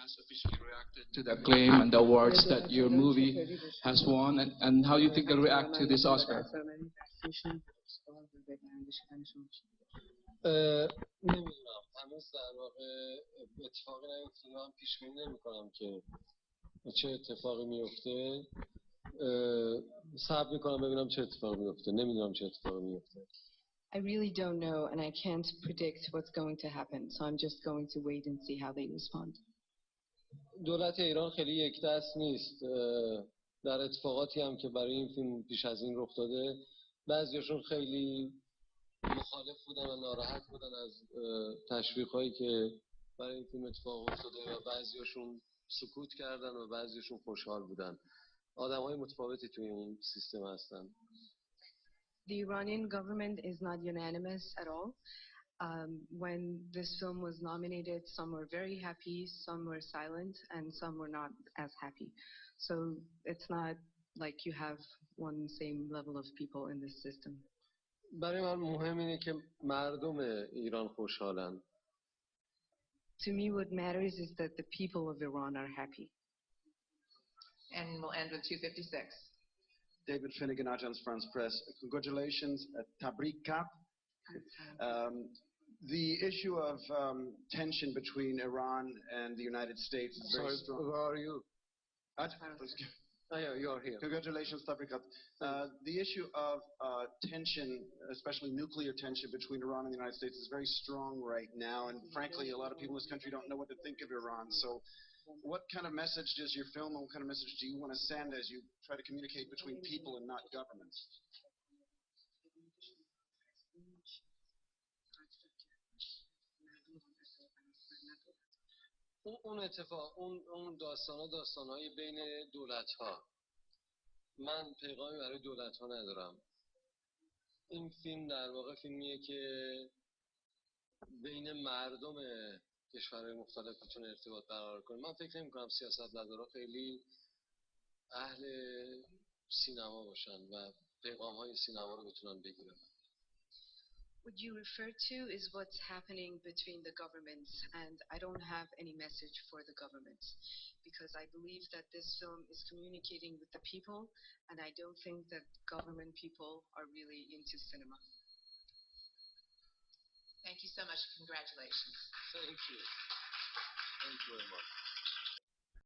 has officially reacted to the acclaim and the awards that your movie has won, and how do you think they'll react to this Oscar? نمیدونم هنوز در واقع اتفاقی نیفتاده. من پیش بینی نمی‌کنم که چه اتفاقی میفته. صبر می‌کنم ببینم چه اتفاقی میفته. نمیدونم چه اتفاقی میفته. I really don't know and I can't predict what's going to happen, so I'm just going to wait and see how they respond. دولت ایران خیلی یک دست نیست. در اتفاقاتی هم که برای این فیلم پیش از این رخ داده، بعضیاشون خیلی مخالف بودن و ناراحت بودن از تشویق‌هایی که برای این فیلم اتفاق افتاده و بعضیاشون سکوت کردن و بعضیاشون خوشحال بودن. آدم‌های متفاوتی توی این سیستم هستن. The Iranian government is not unanimous at all. When this film was nominated, some were very happy, some were silent, and some were not as happy. So it's not like you have one same level of people in this system. برای من مهم اینه که مردم ایران خوشحالن. To me, what matters is that the people of Iran are happy. And we'll end with 256. David Finnegan, Agence France Press. Congratulations, Tabrikat. The issue of tension between Iran and the United States is very strong. Where are you? Oh, yeah, you are here. Congratulations, Tabrikat. The issue of tension, especially nuclear tension between Iran and the United States, is very strong right now. And frankly, a lot of people in this country don't know what to think of Iran. So what kind of message does your film and what kind of message do you want to send as you try to communicate between people and not governments? اون داستان‌های بین دولت‌ها. من پیغامی برای دولت‌ها ندارم. این فیلم در واقع فیلمیه که بین مردم کشورهای مختلف بتونه ارتباط برقرار کنه. من فکر نمی‌کنم سیاستمدارا خیلی اهل سینما باشن و پیغام‌های سینما رو بتونن بگیرن. What you refer to is what's happening between the governments, and I don't have any message for the governments because I believe that this film is communicating with the people, and I don't think that government people are really into cinema. Thank you so much. Congratulations. Thank you. Thank you very much.